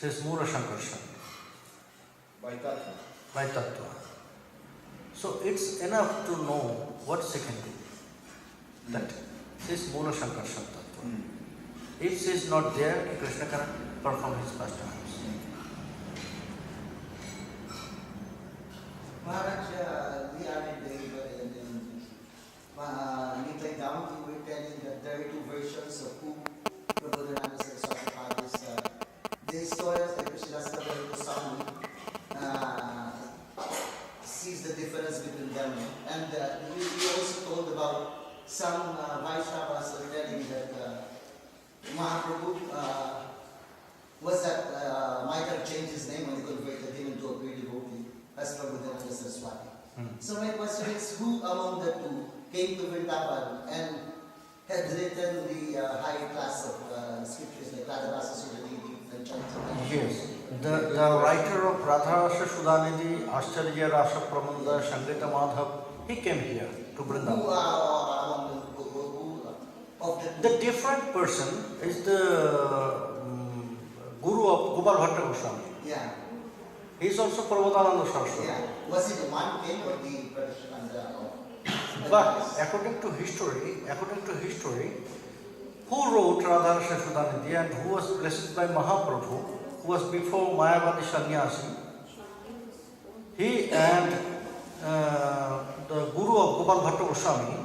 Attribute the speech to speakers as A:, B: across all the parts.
A: says Mula Shankarshan.
B: By tattva.
A: By tattva. So it's enough to know what she can do. That says Mula Shankarshan tattva. If she is not there, Krishna cannot perform his pastimes.
C: Maharaj, the other day, Nityānanda Prabhu, you were telling that there are two versions of who Prabhupada Srila Premgopal Goswami. The historians like Srimati Radharani sees the difference between them. And you also told about some Vaishnavas are telling that Mahaprabhu was that might have changed his name when he converted him into a pure devotee as Prabhupada Saraswati. So my question is, who among the two came to Vrindavan and had written the high class of scriptures like Radharasa Sudhanidhi and Chantam?
A: Yes. The writer of Radharasa Sudhanidhi, Ascharya, Rasa Prabandha, Shankita Madhav, he came here to Vrindavan. The different person is the Guru of Gopal Goswami.
C: Yeah.
A: He is also Prabhupada Saraswati.
C: Yeah. Was it the one king or the Prabhupada?
A: But according to history, who wrote Radharasa Sudhanidhi and who was blessed by Mahaprabhu, who was before Mayavadi Sannyasi, he and the Guru of Gopal Goswami,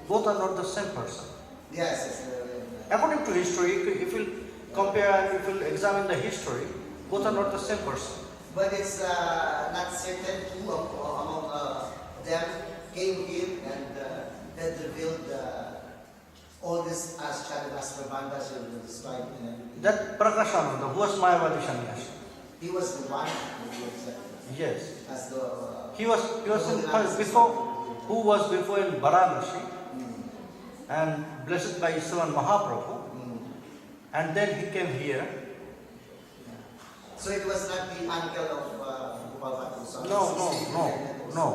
A: both are not the same person.
C: Yes.
A: According to history, if you compare and if you examine the history, both are not the same person.
C: But it's not certain who among them came here and had revealed all this Ascharya, Prabandha, described in everything.
A: That Prakashananda, who was Mayavadi Sannyasi.
C: He was the one who accepted.
A: Yes.
C: As the
A: He was in before, who was before in Varanasi and blessed by Iswaran Mahaprabhu, and then he came here.
C: So it was not the uncle of Gopal Goswami?
A: No.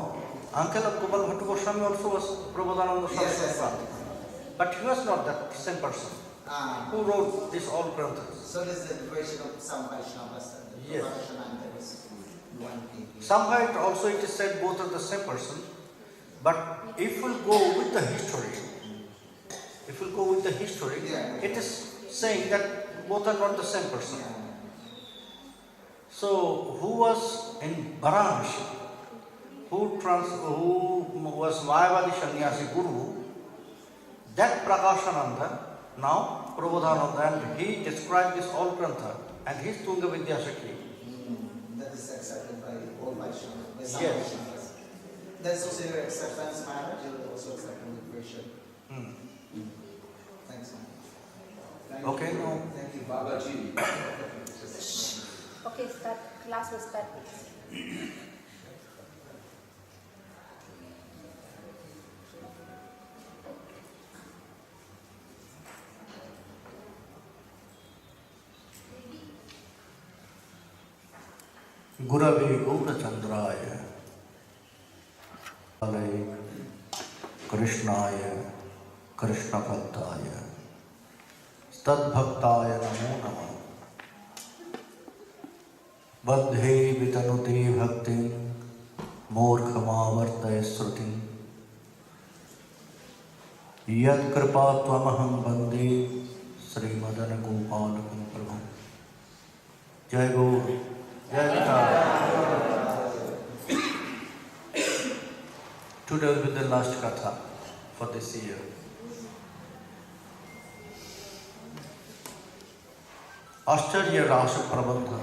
A: Uncle of Gopal Goswami also was Prabhupada Saraswati.
C: Yes.
A: But he was not that same person who wrote this all granthas.
C: So this is the version of some Vaishnavas.
A: Yes.
C: Was one king.
A: Somewhere also it is said both are the same person. But if we go with the history, it is saying that both are not the same person. So who was in Varanasi, who was Mayavadi Sannyasi Guru, that Prakashananda, now Prabodhananda, and he described this all grantha, and he is Tunga Vidyasakhi.
C: That is accepted by all Vaishnavas.
A: Yes.
C: That's also your acceptance, Maharaj. You also accept the version. Thanks, man.
A: Okay, no.
C: Thank you,
B: Babaji.
D: Okay, start. Class will start.
A: Gurave Gaurachandraya Alay Krishnaya Krishna Bhaktaya Stad Bhaktaya Namo Namah Badhe Vitanuti Bhakti Morkhamavartaya Sruti Yad Kripa Tvamaham Bande Srimadana Gopalakam Prabhu Jai Gaur Jai Nityānanda. Today will be the last katha for this year. Ascharya Rasa Prabandha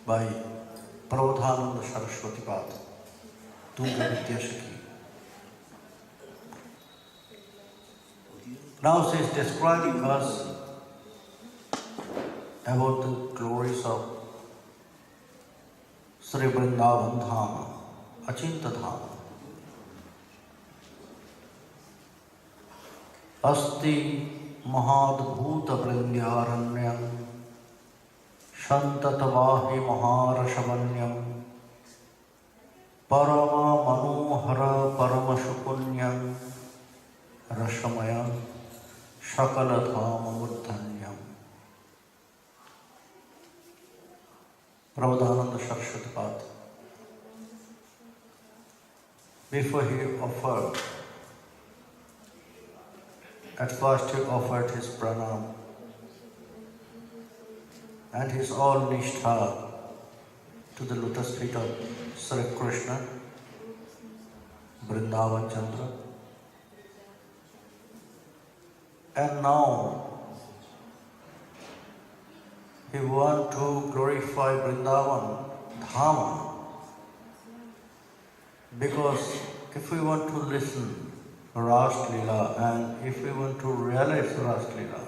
A: by Prabhupada Saraswati Pad, Tunga Vidyasakhi. Now she is describing us about the glories of Sri Vrindavan Dhama, Achinta Dhama. Asti Mahadbhuta Vrindyaranyam Shantatavahi Maharashavanyam Parama Manohara Paramashupunyam Rashamaya Shakaladhama Murdhanyam. Prabhupada Saraswati, before he offered, at first he offered his pranam and his all nishtha to the lotus feet of Sri Krishna, Vrindavan Chandra. And now he wants to glorify Vrindavan Dhama, because if we want to listen Rass Leela and if we want to realize Rass Leela,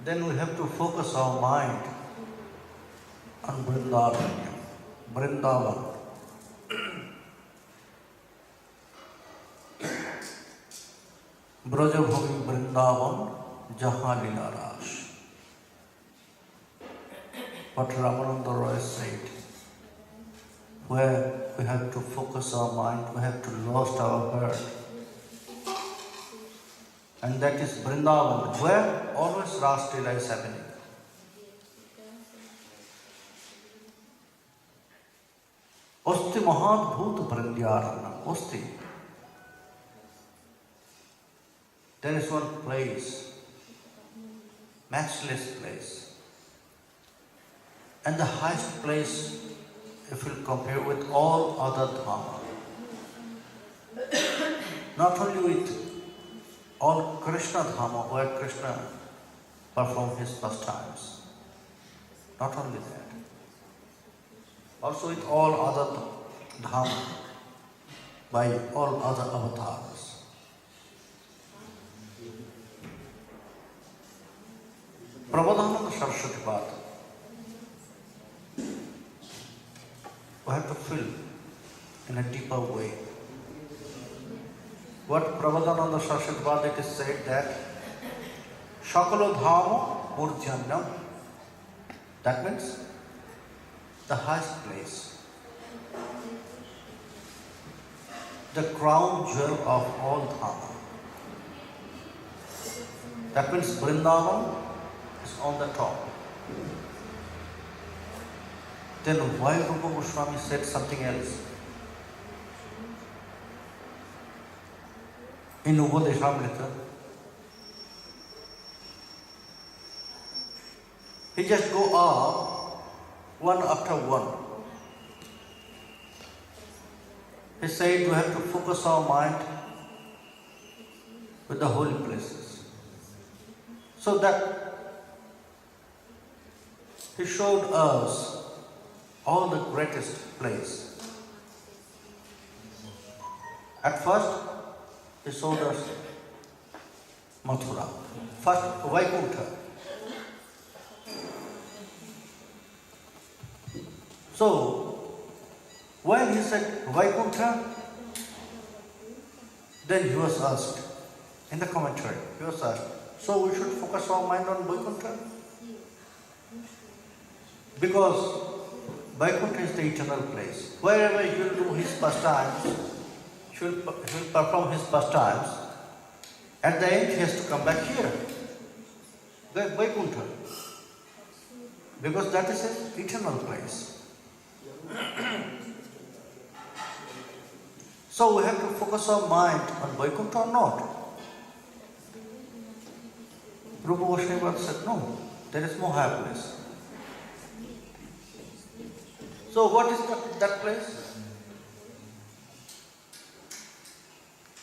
A: then we have to focus our mind on Vrindavan. Brajabhumi Vrindavan Jahan Leela Rass. What Ramananda Roy said, where we have to focus our mind, we have to lost our heart. And that is Vrindavan, where always Rass Leela is happening. Osti Mahadbhut Vrindyaranam, Osti. There is one place, matchless place. And the highest place, if you compare with all other dhamma, not only with all Krishna dhamma, where Krishna performed his pastimes, not only that, also with all other dhamma, by all other avatars. Prabhupada Saraswati, we have to feel in a deeper way. What Prabhupada Saraswati it is said that Shakalo Dhama Murjanyam, that means the highest place, the crown jewel of all Dhamma. That means Vrindavan is on the top. Then why Rupa Goswami said something else? In Upadeshamrita, he just go up one after one. He said we have to focus our mind with the holy places. So that he showed us all the greatest place. At first, he showed us Mathura. First, Vaikuntha. So, when he said Vaikuntha, then he was asked, in the commentary, he was asked, so we should focus our mind on Vaikuntha? Because Vaikuntha is the eternal place. Wherever he will do his pastimes, he will perform his pastimes, at the end he has to come back here, Vaikuntha. Because that is an eternal place. So we have to focus our mind on Vaikuntha or not. Rupa Goswami said, no, there is no higher place. So what is that place?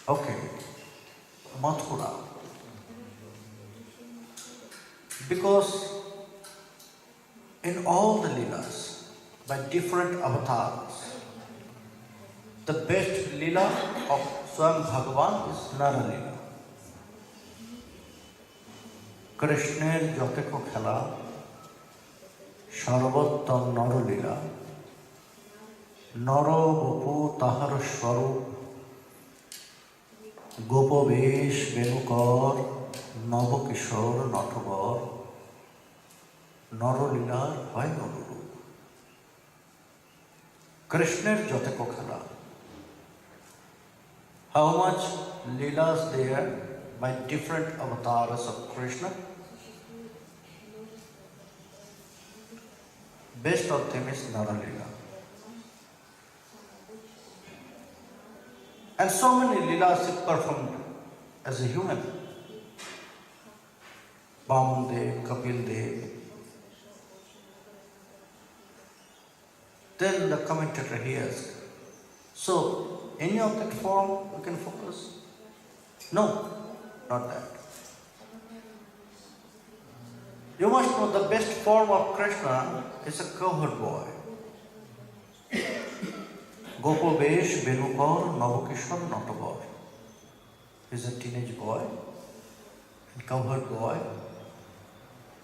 A: Okay, Mathura. Because in all the Leelas, by different avatars, the best Leela of Swam Bhagavan is Nara Leela. Krishner Joteko Khala, Sarvottam Nara Leela, Naro Gopu Tahar Swarup, Gopavesh Venukar, Navakishor Natagor, Naro Leela Vai Narurup. Krishner Joteko Khala. How much Leelas there by different avatars of Krishna? Best of them is Nara-lila. And so many leelas he performed as a human. Vaman Dev, Kapil Dev. Then the commentator he asked, so any of that form we can focus? No, not that. You must know the best form of Krishna is a cowherd boy. Gopal Vesh, Benukar, Navakishwar, Natabar. He's a teenage boy, a cowherd boy,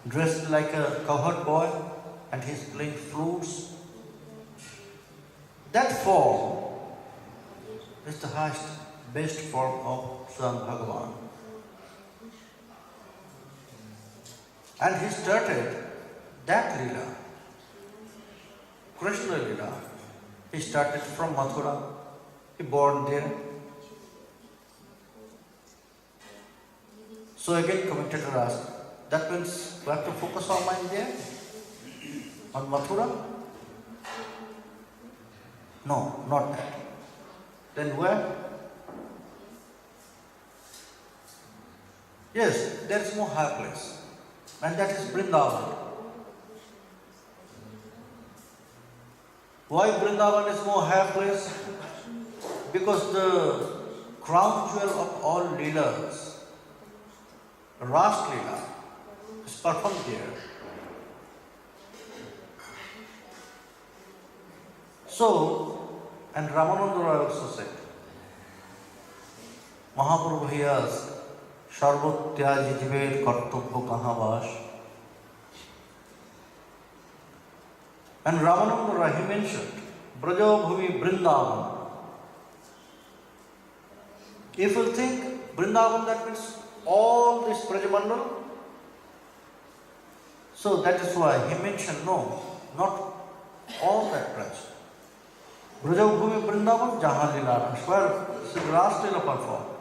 A: dressed like a cowherd boy, and he's playing flutes. That form is the highest, best form of Swam Bhagavan. And he started that Leela, Krishna Leela. He started from Mathura, he born there. So again commentator asked, that means we have to focus our mind there, on Mathura? No, not that. Then where? Yes, there is no higher place, and that is Vrindavan. Why Vrindavan is no higher place? Because the crown jewel of all Leelas, Rass Leela, is performed there. So, and Ramananda Roy also said, Mahaprabhu he asked, Sarvatyaji jiver kartubbo kaha vas? And Ramananda Roy he mentioned, Braja Bhumi Vrindavan. If you think Vrindavan, that means all this Brajamandal. So that is why he mentioned, no, not all that Braj. Brajabhumi Vrindavan, Jahan Leela Rass, where Sri Rass Leela performed.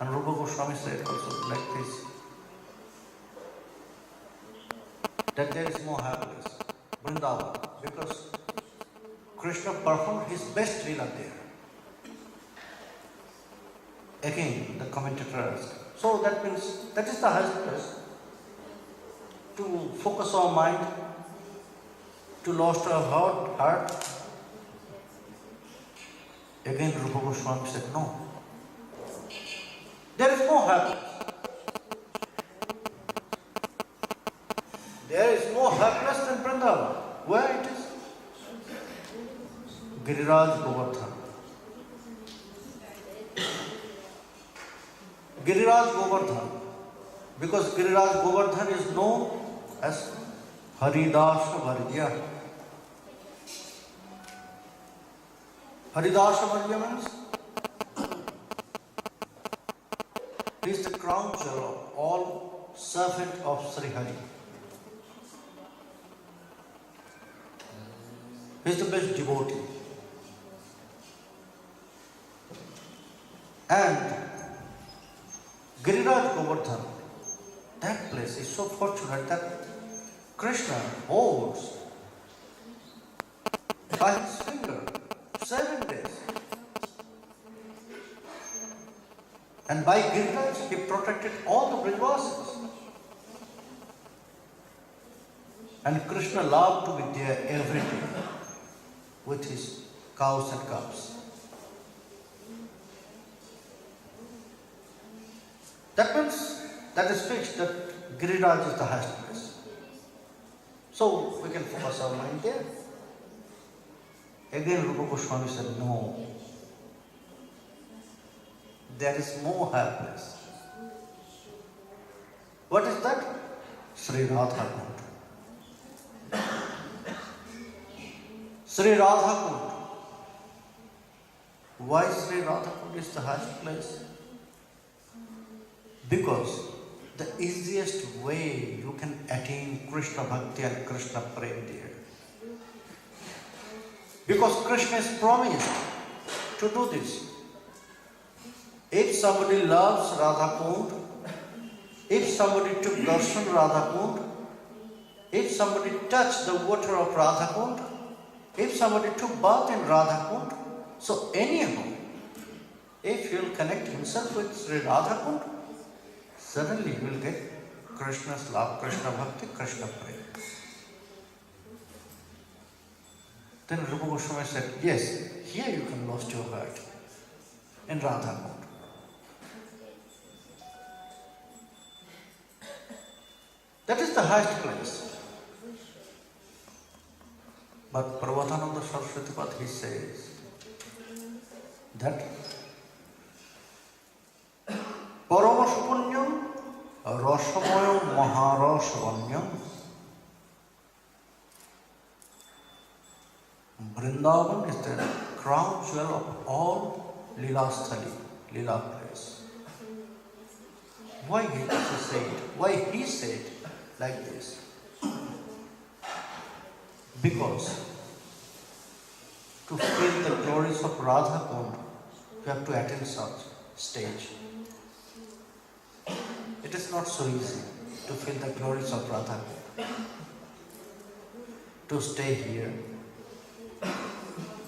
A: And Rupa Goswami said also like this, that there is no happiness, Vrindavan, because Krishna performed his best Leela there. Again, the commentator asked, so that means, that is the highest place, to focus our mind, to lost our heart. Again, Rupa Goswami said, no. There is no happiness. There is no happiness than Vrindavan. Where it is? Giriraj Govardhan. Giriraj Govardhan. Because Giriraj Govardhan is known as Haridasa Varya. Haridasa Varya means he is the crown jewel of all servant of Sri Hari. He is the best devotee. And Giriraj Govardhan, that place is so fortunate that Krishna holds by his finger 7 days. And by Giriraj, he protected all the Brajvasis. And Krishna loved to be there every day with his cows and calves. That means, that is fixed, that Giriraj is the highest place. So, we can focus our mind there. Again, Rupa Goswami said, no. There is no higher place. What is that? Sri Radhakun. Sri Radhakun. Why Sri Radhakun is the highest place? Because the easiest way you can attain Krishna Bhakti and Krishna Prem there. Because Krishna is promised to do this. If somebody loves Radhakun, if somebody took darshan Radhakun, if somebody touched the water of Radhakun, if somebody took bath in Radhakun, so anyhow, if he will connect himself with Sri Radhakun, suddenly he will get Krishna's love, Krishna Bhakti, Krishna Prema. Then Rupa Goswami said, yes, here you can lost your heart, in Radhakun. That is the highest place. But Prabhupada Saraswati Pad, he says that Paramasapunyam Rasamayam Maharasavanyam Vrindavan is the crown jewel of all Leela Sthali, Leela place. Why he said? Why he said like this? Because to feel the glories of Radhakun, you have to attain such stage. It is not so easy to feel the glories of Radhakun. To stay here,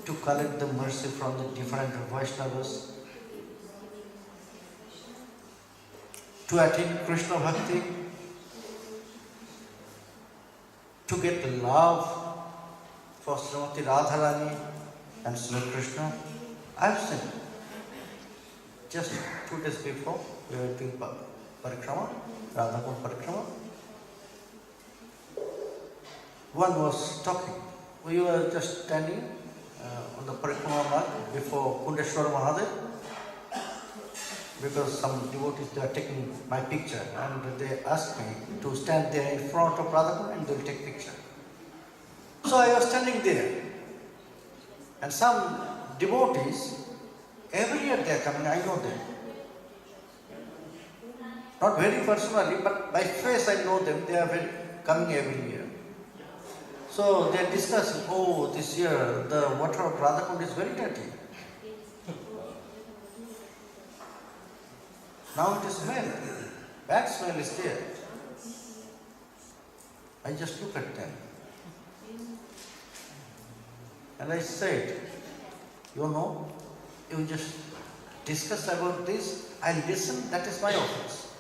A: to collect the mercy from the different Vaishnavas, to attain Krishna Bhakti, to get the love for Srimati Radharani and Sri Krishna. I have seen just 2 days before we were doing parikrama, Radhakun parikrama. One was talking. We were just standing on the parikrama mark before Kundeshwar Mahadev, because some devotees, they are taking my picture and they asked me to stand there in front of Radhakun and they will take picture. So I was standing there and some devotees, every year they are coming, I know them. Not very personally, but by face I know them, they are coming every year. So they are discussing, oh, this year the water of Radhakund is very dirty. Now it is smell, bad smell is there. I just look at them. And I said, you know, you just discuss about this, I listen, that is my office.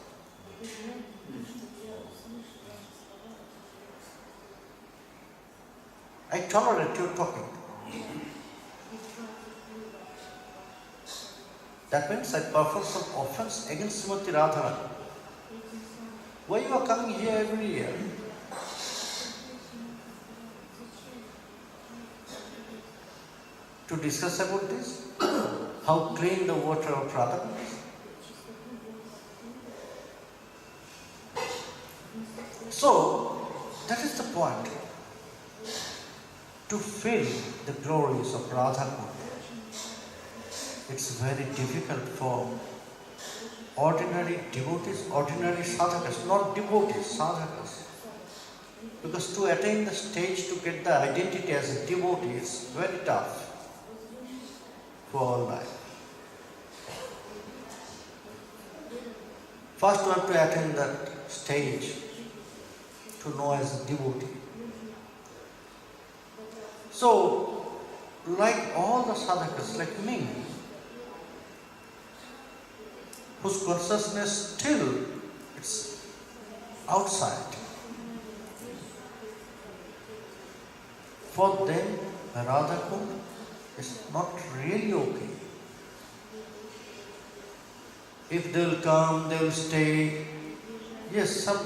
A: I tolerate you talking. That means I perform some offense against Srimati Radharani. Why you are coming here every year? To discuss about this? How clean the water of Radhakun is? So, that is the point. To feel the glories of Radhakun, it's very difficult for ordinary devotees, ordinary sadhakas, not devotees, sadhakas. Because to attain the stage to get the identity as a devotee is very tough for all life. First we have to attain that stage to know as a devotee. So, like all the sadhakas, like me, whose consciousness still it's outside, for them Radhakun is not really okay. If they will come, they will stay. Yes, some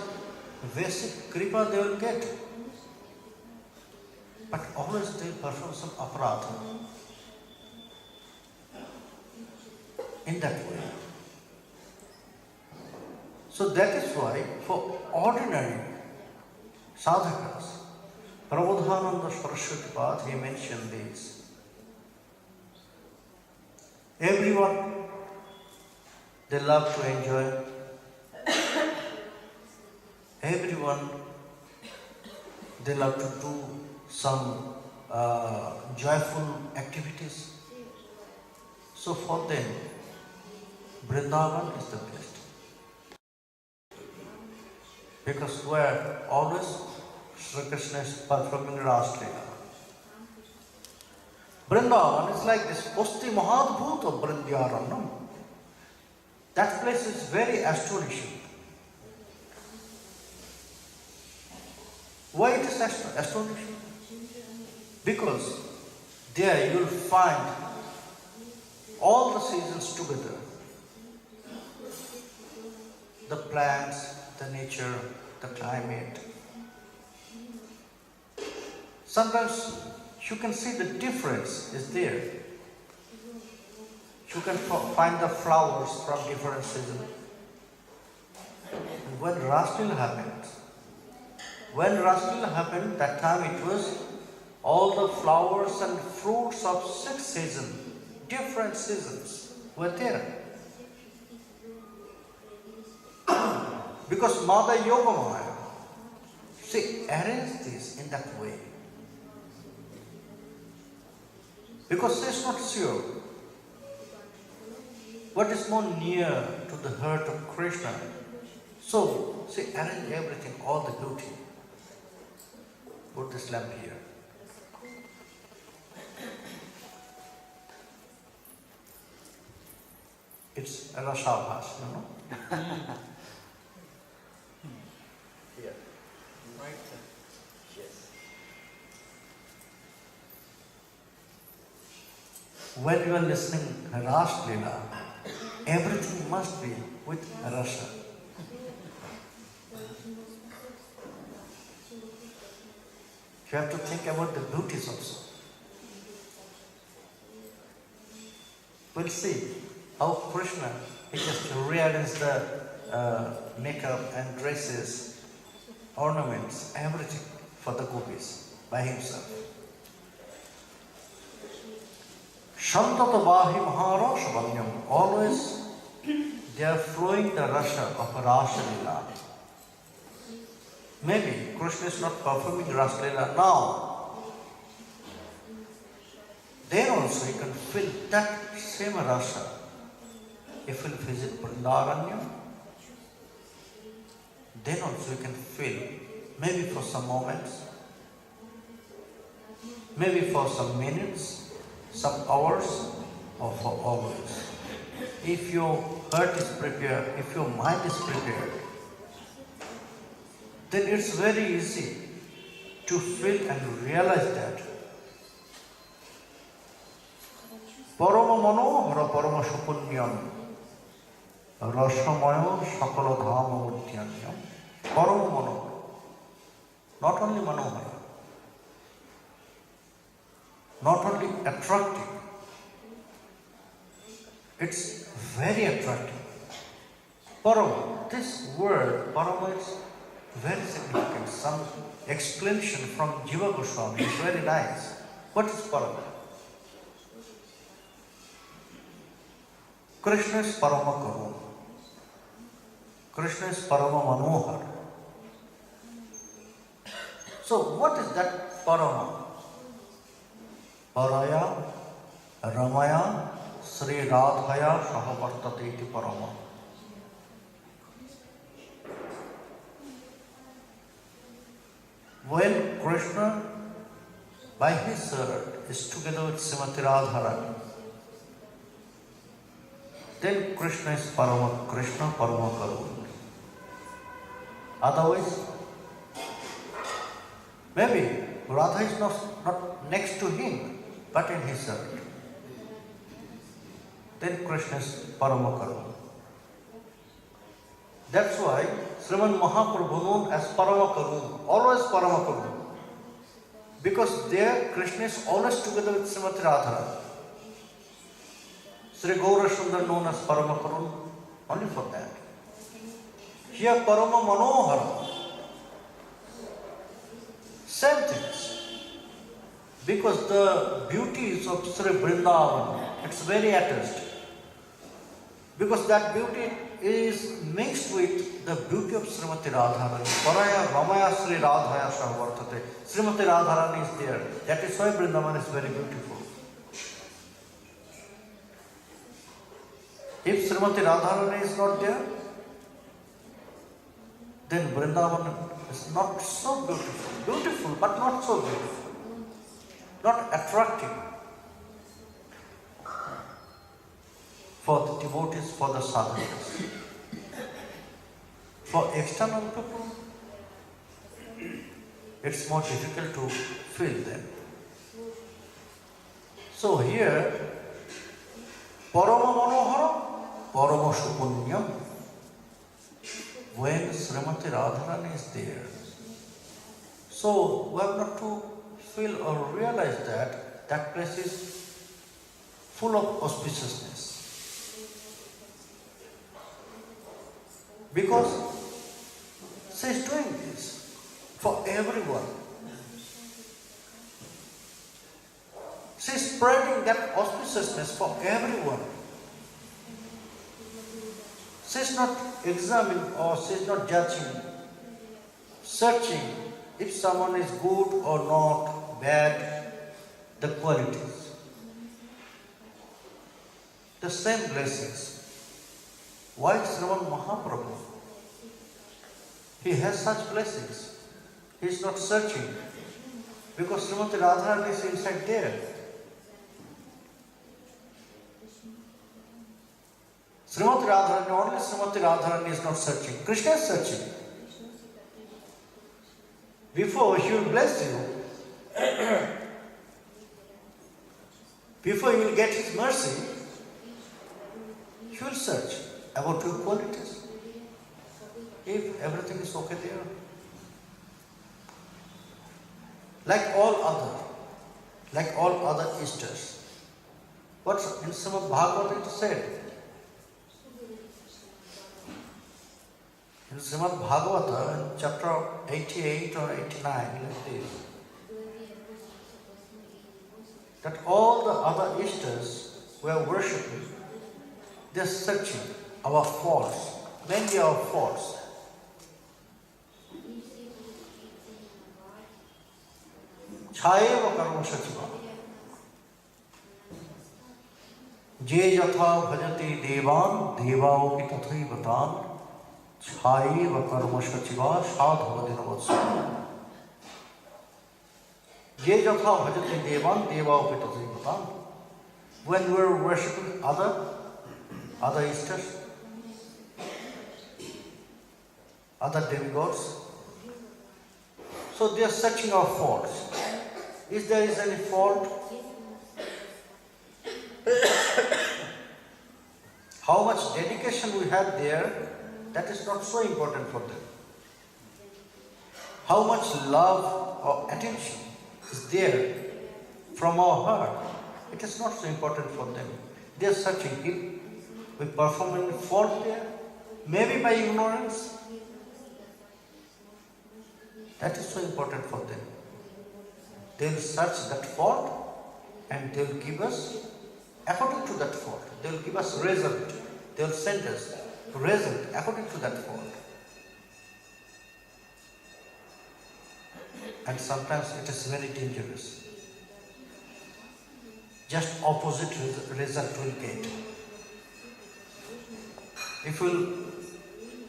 A: basic kripa they will get. But always they perform some aparadha. In that way. So that is why for ordinary sadhakas, Prabhupada Saraswati Pad, he mentioned this. Everyone, they love to enjoy. Everyone, they love to do some joyful activities. So for them, Vrindavan is the best. Because we are always Sri Krishna is performing Rass Leela. Vrindavan is like this Pusti Mahadbhuta Brindyaranam. That place is very astonishing. Why it is astonishing? Because there you will find all the seasons together. The plants, the nature, the climate. Sometimes you can see the difference is there. You can find the flowers from different seasons. And when Rass Leela happened, that time it was all the flowers and fruits of 6 seasons, different seasons were there. Because Mother Yogamaya, she arranged this in that way. Because she is not sure what is more near to the heart of Krishna. So she arranged everything, all the beauty. Put this lamp here. It's a Rashabhas, you know.
B: Here. Right. Yes.
A: When you are listening Rass Leela, everything must be with rasa. You have to think about the beauties also. We'll see how Krishna, he just rearranged the makeup and dresses, ornaments, everything for the gopis by himself. Shantata Bahi Maharasha Banyam, always they are flowing the rasa of Rass Leela. Maybe Krishna is not performing Rass Leela now. Then also you can feel that same rasa if you visit Vrindavan. Then also you can feel, maybe for some moments, maybe for some minutes, some hours, or for always. If your heart is prepared, if your mind is prepared, then it's very easy to feel and realize that Parama Manohara Parama Shupunyam Rashamaya Sakala Dhama Murtyanyam. Parama Manohara. Not only Manohara, not only attractive, it's very attractive. Parama, this word Parama is very significant. Some explanation from Jiva Goswami is very nice. What is Parama? Krishna is Parama Karuna. Krishna is Parama Manohar. So what is that Parama? Paraya, Ramaya, Sri Radhaya, Sahavartate iti Parama. When Krishna, by his sword, is together with Srimati Radharani, then Krishna is Parama Krishna, Parama Karuna. Otherwise, maybe Radha is not next to him, but in his heart. Then Krishna is Parama Karuna. That's why Sriman Mahaprabhu known as Parama Karuna, always Parama Karuna. Because there Krishna is always together with Srimati Radharani. Sri Gaura Sundar known as Parama Karuna, only for that. Here Parama Manohara. Same things. Because the beauties of Sri Vrindavan, it's very attached. Because that beauty is mixed with the beauty of Srimati Radharani. Paraya Ramaya Sri Radhaya Sahavartate. Srimati Radharani is there. That is why Vrindavan is very beautiful. If Srimati Radharani is not there, then Vrindavan is not so beautiful. Beautiful, but not so beautiful. Not attractive for the devotees, for the sadhakas. For external people, it's more difficult to feel them. So here, Parama Manohara, Parama Shupunyam, when Srimati Radharani is there. So we have not to feel or realize that that place is full of auspiciousness. Because she is doing this for everyone. She is spreading that auspiciousness for everyone. She is not examining or she is not judging, searching if someone is good or not, bad, the qualities. The same blessings. Why Sriman Mahaprabhu? He has such blessings. He is not searching because Srimati Radharani is inside there. Srimati Radharani, only Srimati Radharani is not searching. Krishna is searching. Before he will bless you, before you will get his mercy, he will search about your qualities. If everything is okay there. Like all other Easters. What in Srimad Bhagavatam it said? In Srimad Bhagavatam, in chapter 88 or 89, like this, that all the other Easters were worshipping, they are searching our faults, mainly our faults. Chayeva karma sachiva. Je yatha bhajati devan, devaopi tathaiva tan. Chayeva karma sachiva sadhavadinavatsya. Je yatha bhajati devan, devaopi tathaiva tan. When we are worshipping other Easters, other demigods, so they are searching our faults. If there is any fault, how much dedication we have there, that is not so important for them. How much love or attention is there from our heart, it is not so important for them. They are searching. If we perform any fault there, maybe by ignorance, that is so important for them. They will search that fault and they will give us, according to that fault, they will give us result. They will send us result according to that fault. And sometimes it is very dangerous. Just opposite result will get. If we will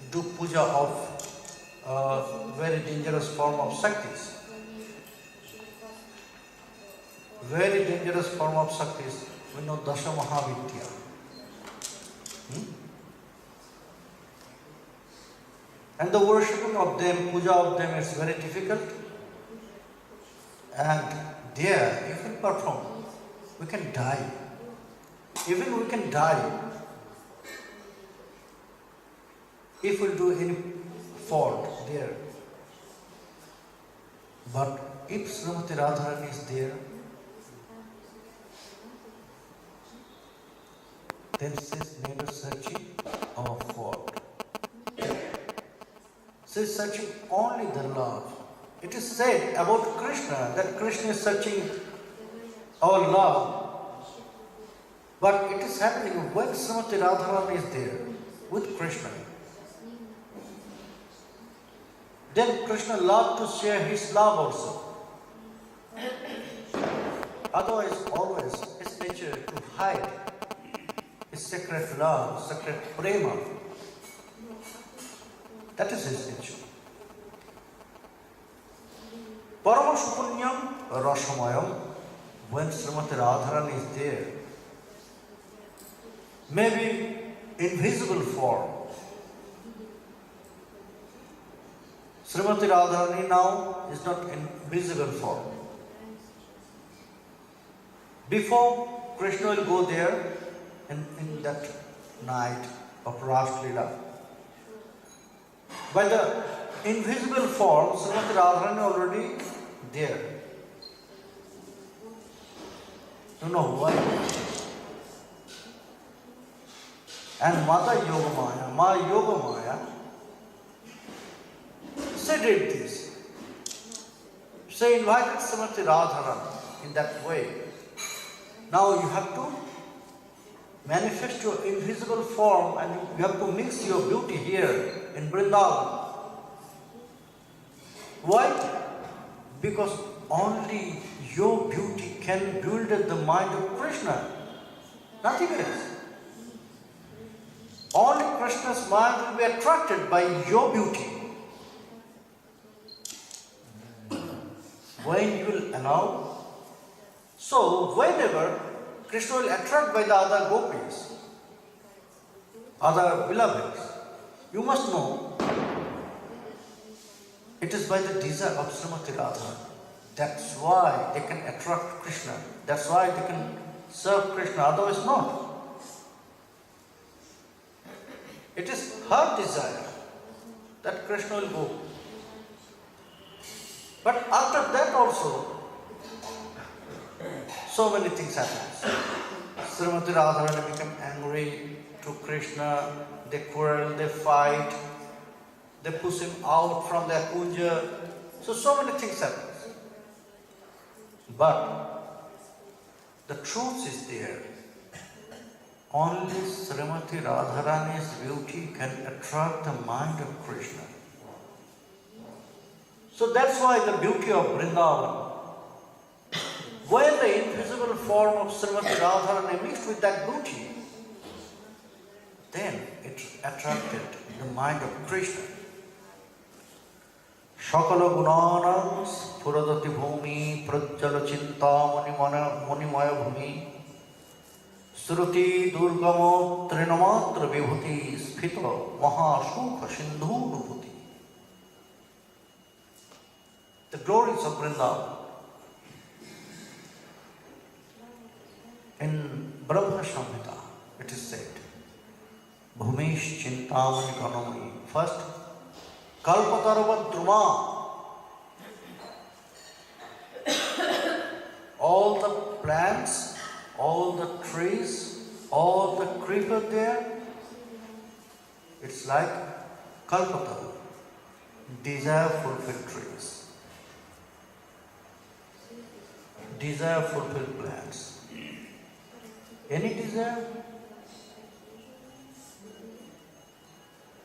A: do puja of very dangerous form of Shaktis, very dangerous form of Shaktis, we know Dasha Mahavidya. And the worshipping of them, puja of them is very difficult. And there, if we perform, we can die. Even we can die if we do any fault there. But if Srimati Radharani is there, then she is never searching our fault. She is searching only the love. It is said about Krishna that Krishna is searching our love. But it is happening when Srimati Radharani is there with Krishna. Then Krishna loves to share his love also. Otherwise, always his nature to hide his sacred love, sacred prema. That is his nature. Paramashupunyam Rasamayam, when Srimati Radharani is there, maybe invisible form. Srimati Radharani now is not in visible form. Before Krishna will go there in that night of Rass Leela, by the invisible form, Srimati Radharani already there. You know why? And Mata Yogamaya, Ma Yogamaya, she did this. She invited Srimati Radharani in that way. Now you have to manifest your invisible form and you have to mix your beauty here in Vrindavan. Why? Because only your beauty can build the mind of Krishna. Nothing else. Only Krishna's mind will be attracted by your beauty. When you will allow. So whenever Krishna will attract by the other gopis, other beloveds, you must know it is by the desire of Srimati Radharani. That's why they can attract Krishna. That's why they can serve Krishna, otherwise not. It is her desire that Krishna will go. But after that also, so many things happen. Srimati Radharani become angry to Krishna, they quarrel, they fight, they push him out from their kunja. So many things happen. But the truth is there. Only Srimati Radharani's beauty can attract the mind of Krishna. So that's why the beauty of Vrindavan. When the invisible form of Srimati Radharani mixed with that beauty, then it attracted the mind of Krishna. Shakala gunana spuradati bhumi prajjala chinta munimaya bhumi Suruti durgamo trinamatra vibhuti sphita mahashukha sindhu nubhuti. The glories of Vrindavan. In Brahma Samhita, it is said, Bhumish Chintamani Kanamani. First, Kalpatarava Druma. All the plants, all the trees, all the creeper there, it's like Kalpataru, desire-fulfilled trees, desire-fulfilled plants. Any desire?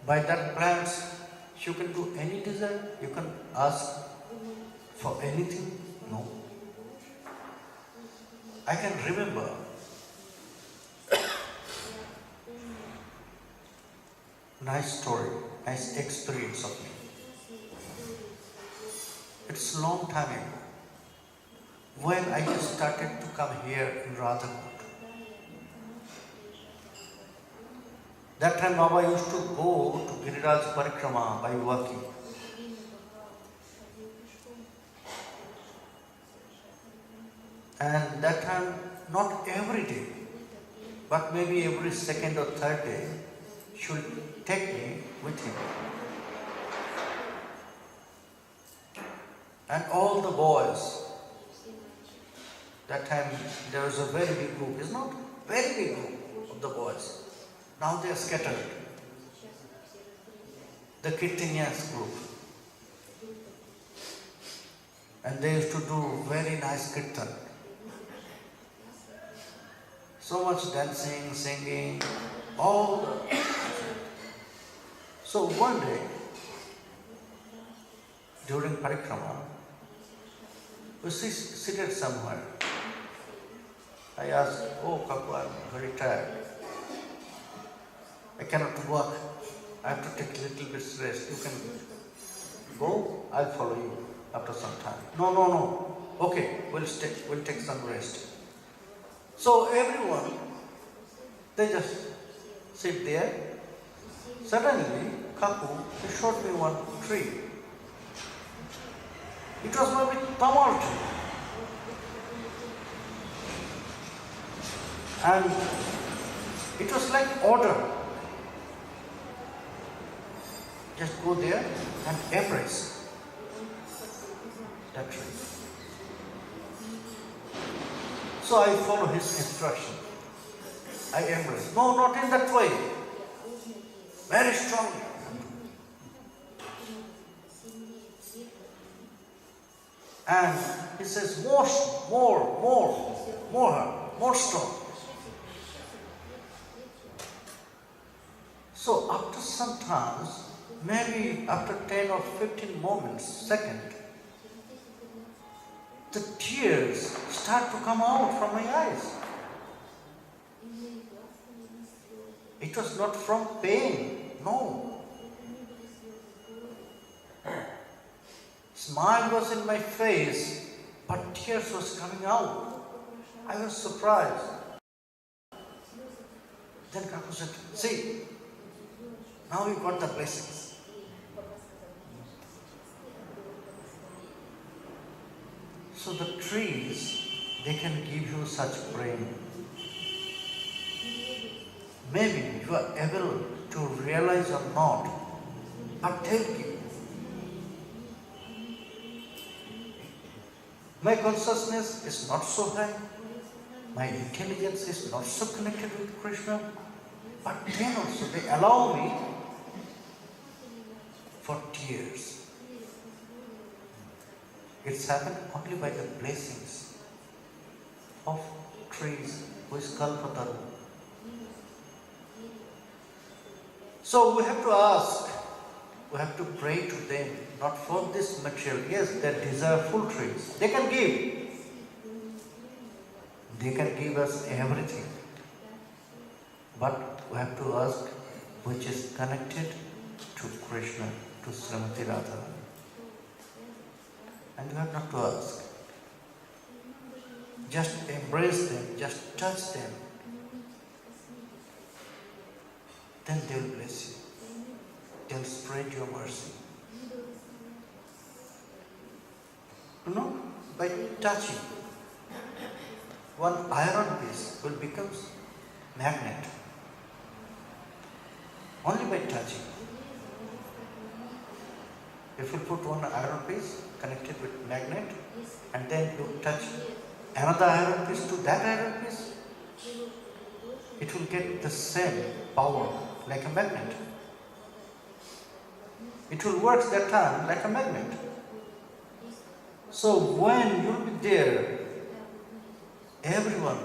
A: By that plants, you can do any desire? You can ask for anything? No. I can remember nice story, nice experience of me. It's a long time ago. When I just started to come here in Radhakun. That time Baba used to go to Giriraj Parikrama by walking. And that time, not every day, but maybe every second or third day, she would take me with him. And all the boys, that time there was a very big group, it's not very big group of the boys. Now they are scattered. The Kirtanians group. And they used to do very nice kirtan. So much dancing, singing, all the... So one day, during parikrama, we seated somewhere. I asked, oh Kaku, I'm very tired. I cannot walk. I have to take a little bit rest. You can go, I'll follow you. after some time. No. Okay, we'll take some rest. So everyone, they just sit there. Suddenly, Kaku, he showed me one tree. It was a bit tumult. And it was like order. Just go there and embrace that tree. So I follow his instruction. I embrace. No, not in that way. Very strongly. And he says, more strong. So after some times, maybe after 10 or 15 moments, second, the tears start to come out from my eyes. It was not from pain, no. Smile was in my face, but tears was coming out. I was surprised. Then Kaku said, see, now you got the blessings. So the trees, they can give you such brain. Maybe you are able to realize or not, but they'll give you. My consciousness is not so high, my intelligence is not so connected with Krishna, but then also they allow me for tears. It's happened only by the blessings of trees who is Kalpataru. So we have to ask, we have to pray to them, not for this material. Yes, they desire full trees. They can give. They can give us everything. But we have to ask which is connected to Krishna, to Srimati Radharani. And you have not to ask. Just embrace them, just touch them. Then they will bless you. They will spread your mercy. You know, by touching, one iron piece will become magnet. Only by touching. If you put one iron piece connected with magnet and then you touch another iron piece to that iron piece, it will get the same power like a magnet. It will work that time like a magnet. So when you will be there, everyone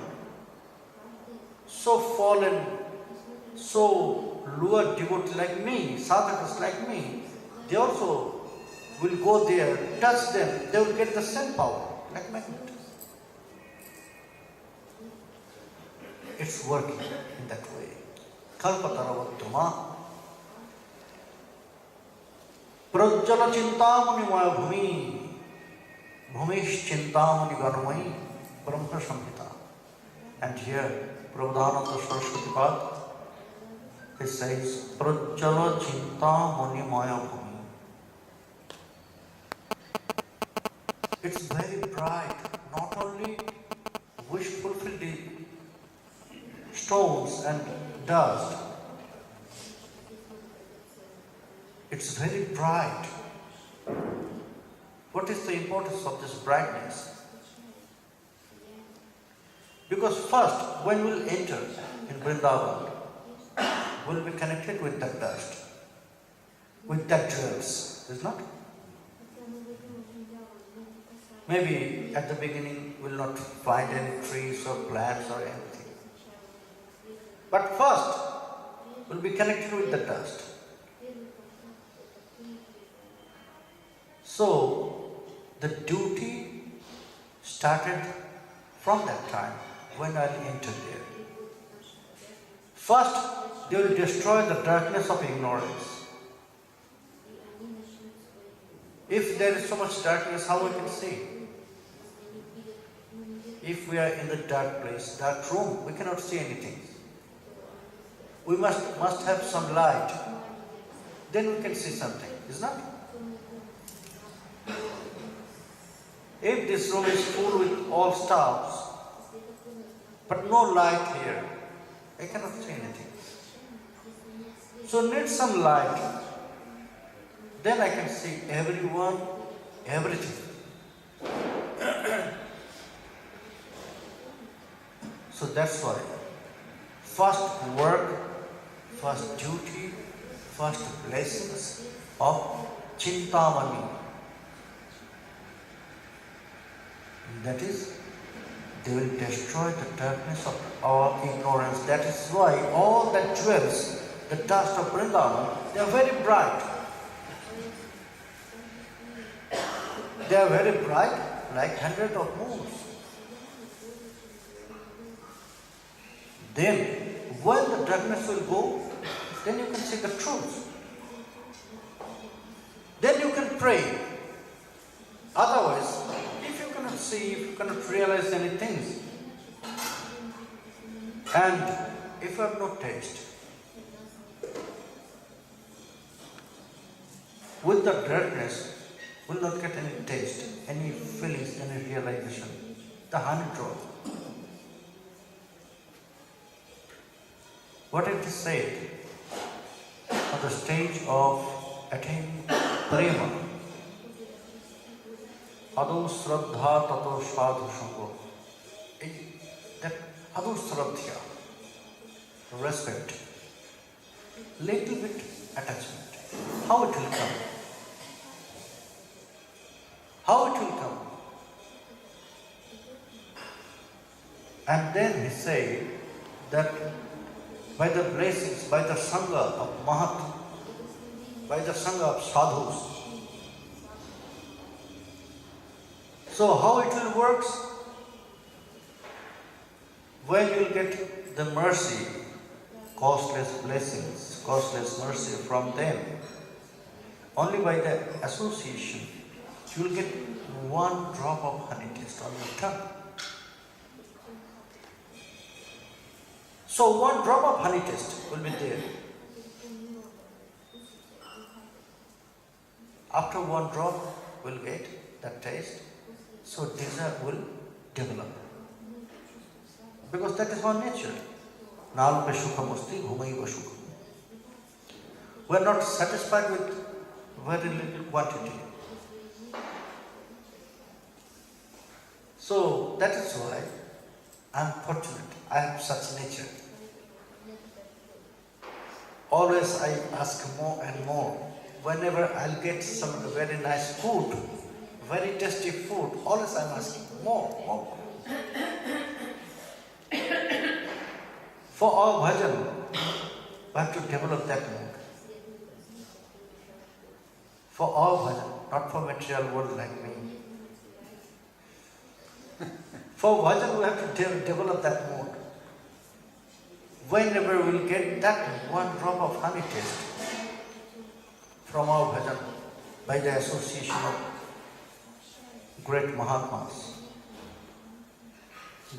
A: so fallen, so lower devotee like me, sadhakas like me, they also will go there, touch them, they will get the same power like magnet. It's working in that way. Kalpataravatama Prajjala Chintamani Maya Bhumi Bhumish Chintamani Garmai Brahma Samhita. And here Prabhupada Saraswati Pad, he says Prajjala Chintamani Maya Bhumi. It's very bright, not only wish fulfilled stones and dust. It's very bright. What is the importance of this brightness? Because first, when we'll enter in Vrindavan, we'll be connected with that dust, with that jewels, is not? Maybe at the beginning we'll not find any trees or plants or anything. But first, we'll be connected with the dust. So, the duty started from that time when I entered there. First, they will destroy the darkness of ignorance. If there is so much darkness, how we can see? If we are in the dark place, dark room, we cannot see anything. We must have some light. Then we can see something, isn't it? If this room is full with all stars, but no light here, I cannot see anything. So need some light. Then I can see everyone, everything. So that's why first work, first duty, first blessings of Chintamani. That is, they will destroy the darkness of our ignorance. That is why all the jewels, the dust of Vrindavan, they are very bright. They are very bright, like hundreds of moons. Then, when the darkness will go, then you can see the truth. Then you can pray. Otherwise, if you cannot see, if you cannot realize anything, and if you have no taste, with the darkness, will not get any taste, any feelings, any realization. The honey drop. What it is said on the stage of attaining prema, adu shraddha tato sadhu sangho. That adu shraddha, respect, little bit attachment. How it will come? How it will come? And then he said that by the blessings, by the sangha of Mahat, by the sangha of sadhus. So how it will work? When you will get the mercy, costless blessings, costless mercy from them, only by the association, you will get one drop of honey taste on your tongue. So one drop of honey taste will be there. After one drop, we'll get that taste. So desire will develop. Because that is our nature. Nalpa sukhamusti bhumaiva sukham. We are not satisfied with very little quantity. So that is why I am fortunate. I have such nature. Always I ask more and more. Whenever I'll get some very nice food, very tasty food, always I'm asking more. For our bhajan, we have to develop that mood. For our bhajan, not for material world like me. For bhajan, we have to develop that mood. Whenever we'll get that one drop of honey taste from our bhajan by the association of great Mahatmas,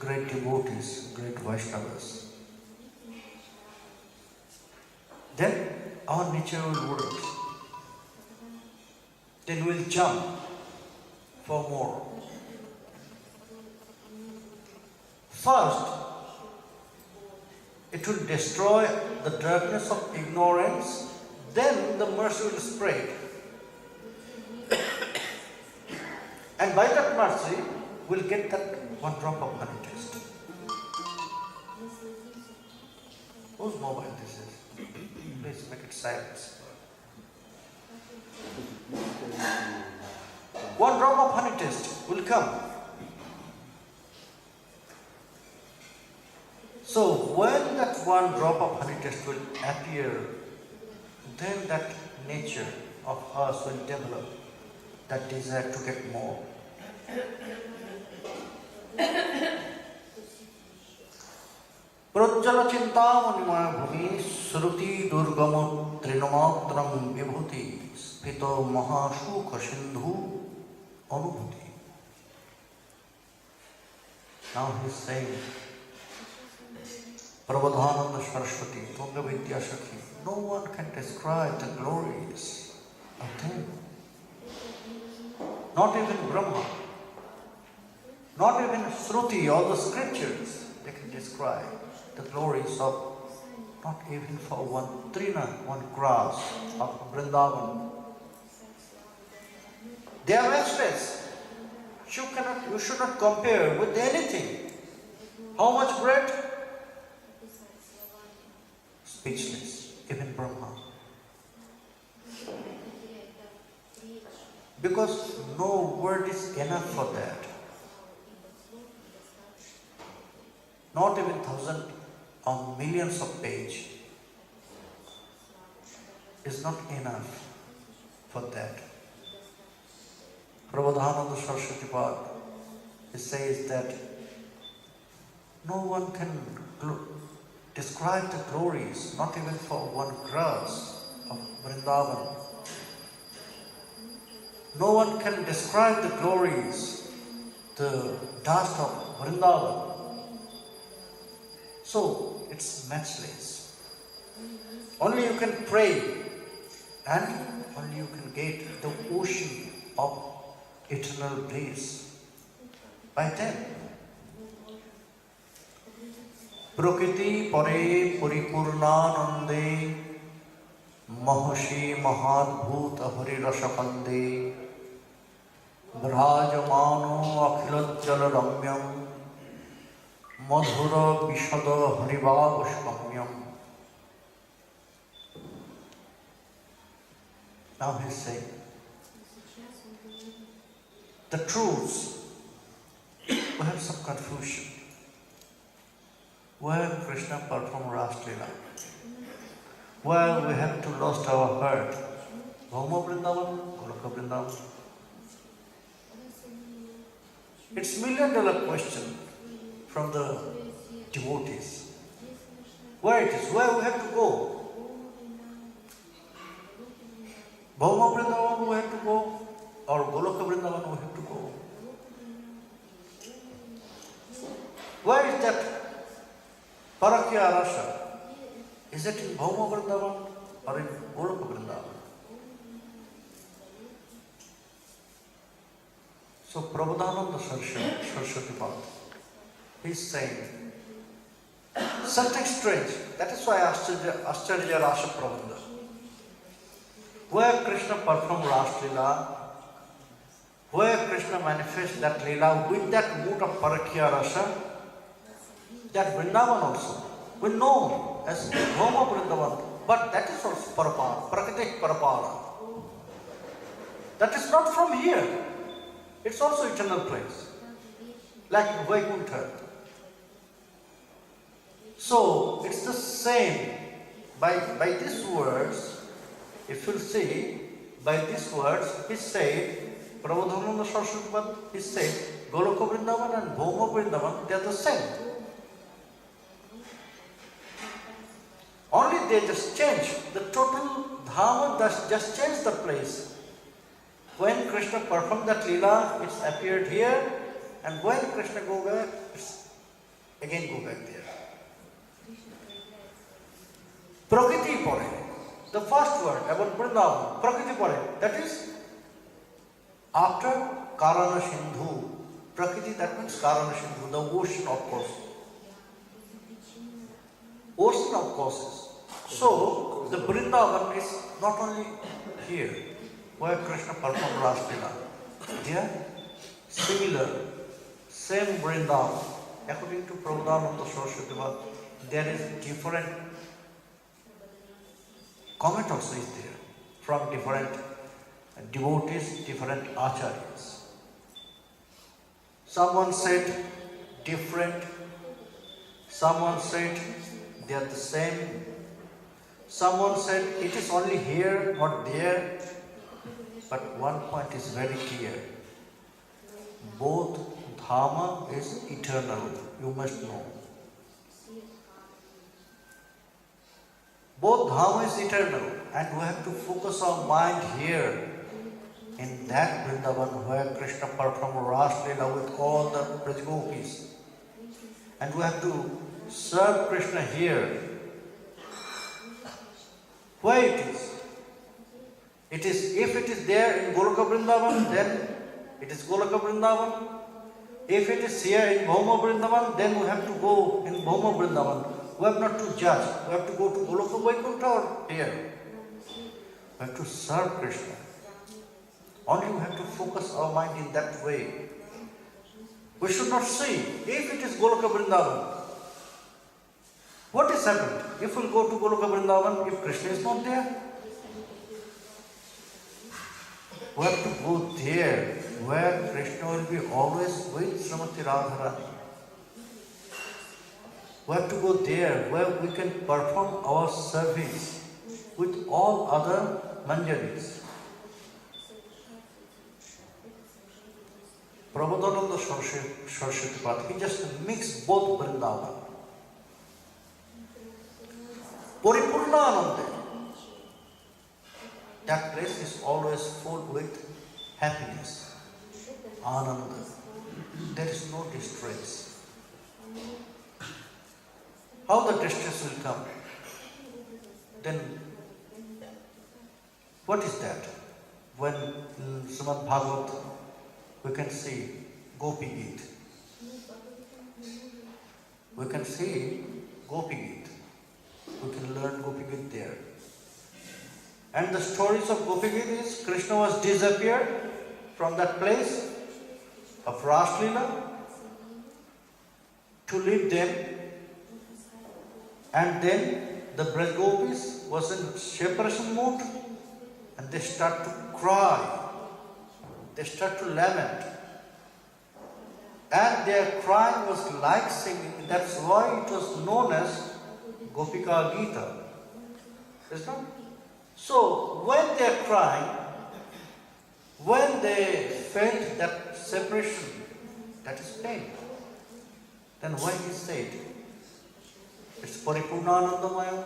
A: great devotees, great Vaishnavas, then our nature will work. Then we'll jump for more. First, it will destroy the darkness of ignorance, then the mercy will spread. And by that mercy, we'll get that one drop of honey taste. Whose mobile this is? Please make it silence. One drop of honey taste will come. So when that one drop of honey taste will appear, then that nature of us will develop, that desire to get more. Prajjala chintamani bhumi sruti durgamo trinamatram vibhuti spito mahashukha sindhu anubhuti. Now he is saying, Prabodhananda Saraswati, Tunga Vidya Sakhi, no one can describe the glories of them. Not even Brahma, not even Shruti, all the scriptures, they can describe the glories of, not even for one trina, one grass of Vrindavan. They are matchless. You should not compare with anything. How much bread? Speechless, even Brahma. Because no word is enough for that. Not even thousands or millions of pages is not enough for that. Prabodhananda Saraswati Pad, he says that no one can describe the glories, not even for one grass of Vrindavan. No one can describe the glories, the dust of Vrindavan. So, it's matchless. Only you can pray and only you can get the ocean of eternal bliss by them. Prakriti pare paripurnanande mahashi mahadbhuta harirasapande vrajamano akhilajjala ramyam madhura vishada harivavashkamyam. Now he's saying the truths. We have some confusion. Where Krishna performed Rass Leela? Where we have to lost our heart? Bhauma Vrindavan, Goloka Vrindavan. It's $1,000,000 question from the devotees. Where it is? Where we have to go? Bhauma Vrindavan we have to go, or Goloka Vrindavan we have to go. Where is that Parakya Rasa? Is it in Bhauma Vrindavan or in Goloka Vrindavan? So Prabodhananda Saraswati Pad, he is saying something strange. That is why Ascharya Rasa Prabandha. Where Krishna performed Rass Leela, where Krishna manifests that Leela with that mood of Parakya Rasa, that Vrindavan also, we know as Bhauma Vrindavan, but that is also Parapara, Prakritik Parapara. That is not from here. It's also eternal place, like Vaikuntha. So it's the same. By these words, if you see, by these words, he said, Prabodhananda Saraswati Pad, he said, Goloka Vrindavan and Bhauma Vrindavan, they are the same. Only they just change. The total Dhamma just changed the place. When Krishna performed that Leela, it's appeared here, and when Krishna go back, it's again go back there. Prakriti Pare, the first word about Vrindavan, Prakriti Pare, that is after Karana Sindhu. Prakriti, that means Karana Sindhu, the ocean of course. Ocean of causes. So, the Vrindavan is not only here, where Krishna performed Rass Leela. They are similar, same Vrindavan. According to Prabodhananda Saraswati Pad, there is different comment also is there from different devotees, different acharyas. Someone said different, someone said they are the same, someone said it is only here, not there. But one point is very clear. Both Dhamma is eternal, you must know. Both Dham is eternal, and we have to focus our mind here in that Vrindavan where Krishna performed Rass Leela with all the Braj Gopis. And we have to serve Krishna here. Where it is? If it is there in Goloka Vrindavan, then it is Goloka Vrindavan. If it is here in Bhauma Vrindavan, then we have to go in Bhauma Vrindavan. We have not to judge. We have to go to Goloka Vaikuntha or here. We have to serve Krishna. Only we have to focus our mind in that way. We should not see if it is Goloka Vrindavan. What is happened? If we go to Goloka Vrindavan, if Krishna is not there, we have to go there where Krishna will be always with Srimati Radharani. We have to go there where we can perform our service with all other manjaris. Prabhupada Saraswati Path, he just mixed both Vrindavan. Paripurna Ananda. That place is always full with happiness, Ananda. There is no distress. How the distress will come? Then, what is that? When in Srimad Bhagavatam, we can see Gopi Geet. We can see Gopi Geet. We can learn Gopi Geet there. And the stories of Gopi Geet is Krishna was disappeared from that place of Rass Leela to lead them, and then the Braj Gopis was in separation mode, and they start to cry. They start to lament. And their crying was like singing. That's why it was known as Gopika Gita. Is not? So when they are crying, when they felt that separation, that is pain, then why he said, it's Paripurnanandamaya.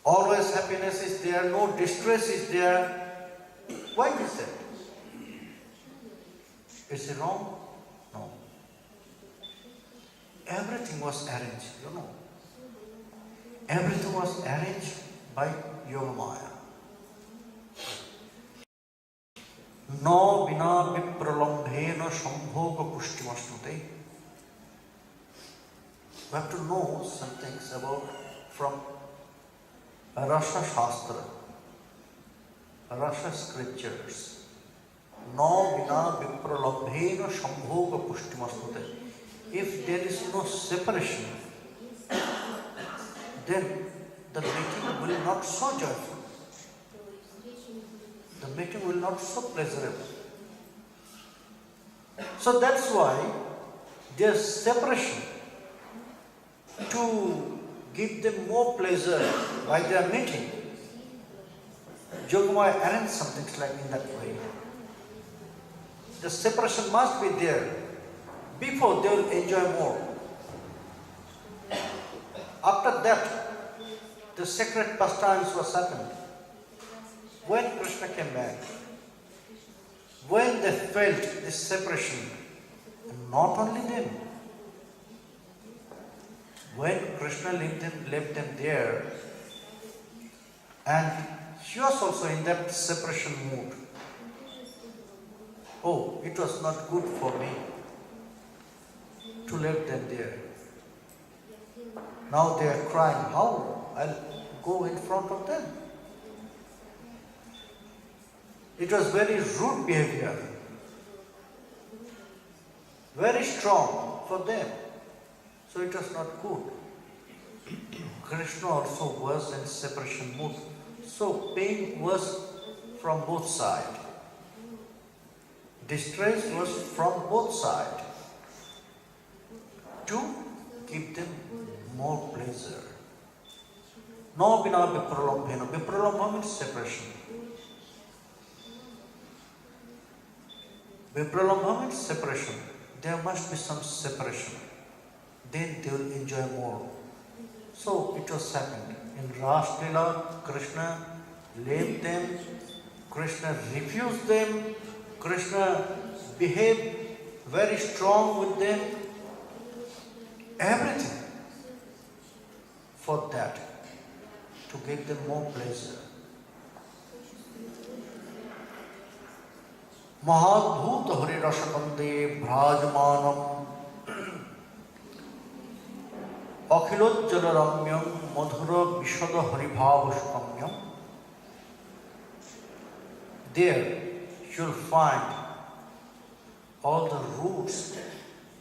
A: Always happiness is there, no distress is there. Why he said? Is it wrong? No. Everything was arranged, you know. Everything was arranged by Yogamaya. No vina vipralambhena sambhoga pushtimasnute. We have to know some things about from Rasa Shastra, Rasa scriptures. No vina vipralambhena sambhoga pushtimasnute. If there is no separation, then the meeting will not so joyful. The meeting will not so pleasurable. So that's why there's separation to give them more pleasure by their meeting. Yogamaya arranged some things like in that way. The separation must be there before they will enjoy more. After that, the sacred pastimes was happened. When Krishna came back, when they felt this separation, and not only them, when Krishna left them there, and he was also in that separation mood. Oh, it was not good for me to leave them there. Now they are crying, how I'll go in front of them? It was very rude behavior, very strong for them. So it was not good. Krishna also was in separation mood. So pain was from both sides. Distress was from both sides. To give them more pleasure. No vina vipralambhena. Vipralambha means separation. Vipralambha means separation. There must be some separation. then they will enjoy more. So it was happened. In Rass Leela, Krishna left them, Krishna refused them, Krishna behaved very strong with them, everything for that, to give them more pleasure. Mahadbhuta Hari Rasakande Bhrajamanam Akhilojjala Ramyam Madhura Vishada Haribhavaskamyam. There you'll find all the roots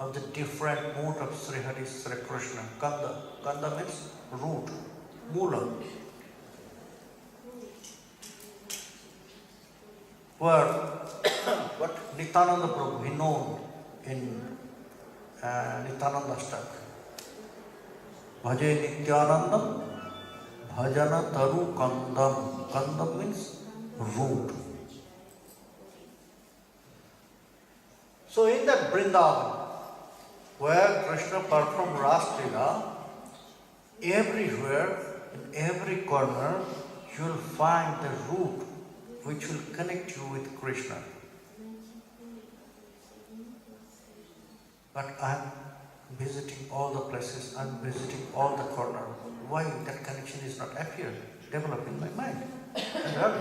A: of the different mood of Sri Hari Sri Krishna. Kanda. Kanda means root, mula. Where what Nityananda Prabhu, he known in Nityananda Stak. Bhaje Nityānanda Bhajana Taru Kandam. Kandam means root. So in that Vrindavan, where Krishna performed Rass Leela, everywhere, in every corner, you will find the root which will connect you with Krishna. But I am visiting all the places, I am visiting all the corners. Why that connection is not appeared, developed in my mind and heart?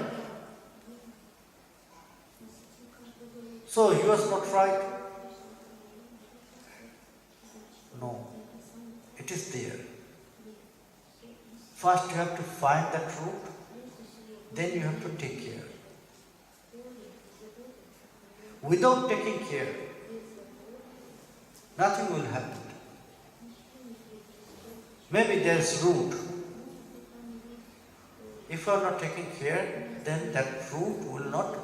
A: So you was not right? No, it is there. First you have to find that root, then you have to take care. Without taking care, nothing will happen. Maybe there is root. If you are not taking care, then that root will not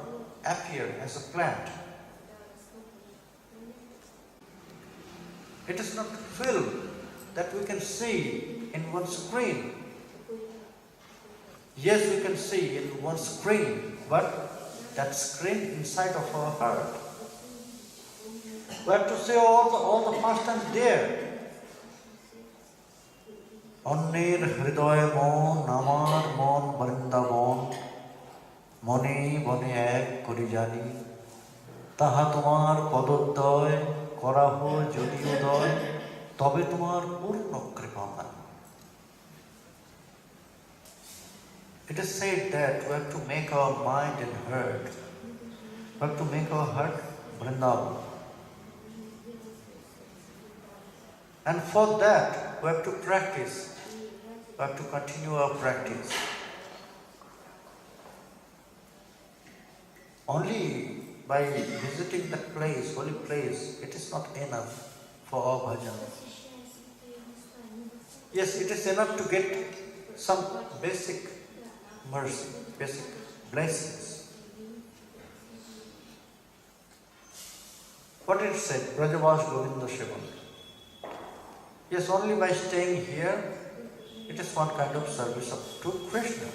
A: appear as a plant. It is not film that we can see in one screen. Yes, we can see in one screen, but that screen inside of our heart. We have to say all the pastimes there. Annir hridoy mon namar mon brindavan mone bone ek kori jani taha tomar padoddaya Koraho Jodi Udoy Tobe Tomar Purno Kripaman. It is said that we have to make our mind and heart, we have to make our heart Vrindavan. And for that, we have to practice, we have to continue our practice. Only by visiting that place, holy place, it is not enough for our bhajan. Yes, it is enough to get some basic mercy, basic blessings. What it said, Brajavas Govinda Shivan. Yes, only by staying here, it is one kind of service to Krishna.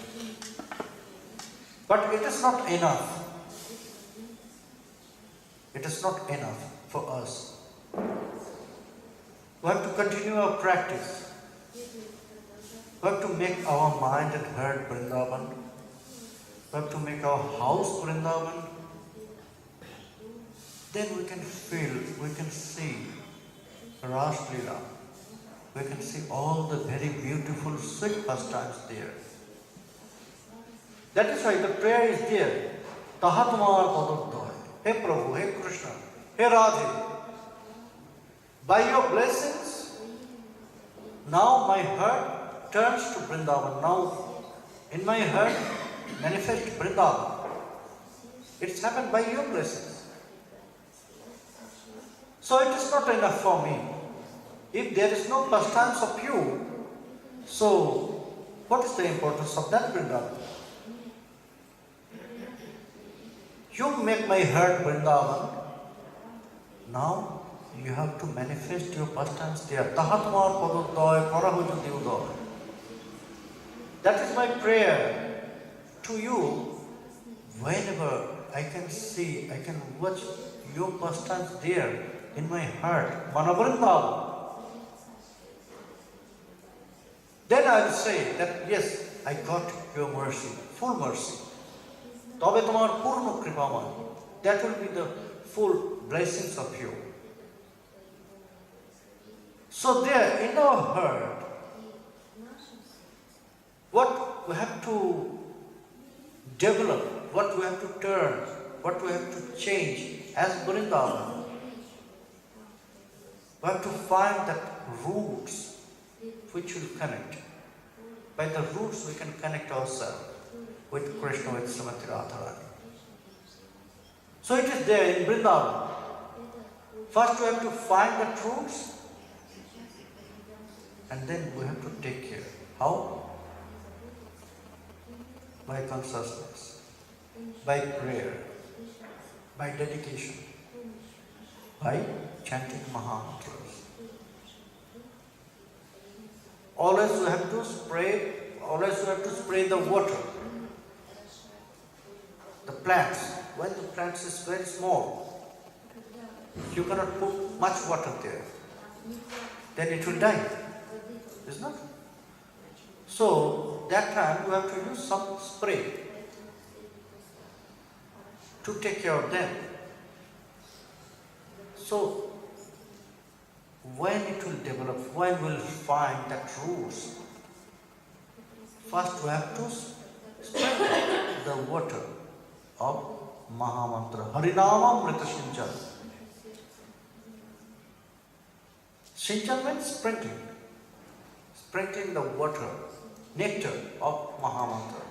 A: But it is not enough. It is not enough for us. We have to continue our practice. We have to make our mind and heart Vrindavan. We have to make our house Vrindavan. Then we can feel, we can see Rass Leela. We can see all the very beautiful sweet pastimes there. That is why the prayer is there. Taha tumar padoddaya. Hey Prabhu, hey Krishna, hey Radhe. By your blessings, now my heart turns to Vrindavan. Now in my heart manifest Vrindavan. It's happened by your blessings. So it is not enough for me. If there is no pastimes of you, so what is the importance of that Vrindavan? You make my heart Vrindavan. Now you have to manifest your pastimes there. Tahatmar padoddaya korahu jodi udoy. That is my prayer to you. Whenever I can see, I can watch your pastimes there in my heart. Mana Vrindavan. I will say that yes, I got your mercy, full mercy. তবে তোমার পূর্ণ কৃপাময়. That will be the full blessings of you. So there in our heart, what we have to develop, what we have to turn, what we have to change as Vrindavan, we have to find that roots which will connect. By the roots we can connect ourselves with Krishna, with Srimati Radharani. So it is there in Vrindavan. First we have to find the roots, and then we have to take care. How? By consciousness, by prayer, by dedication, by chanting Mahamantras. Always we have to spray the water. The plants, when the plants is very small, you cannot put much water there. Then it will die. Is not? So that time you have to use some spray to take care of them. So when it will develop, when we will find that roots, first we have to spread the water of Mahamantra. Harinamamrita Sinchan. Sinchan means sprinkling. Sprinkling the water, nectar of Mahamantra.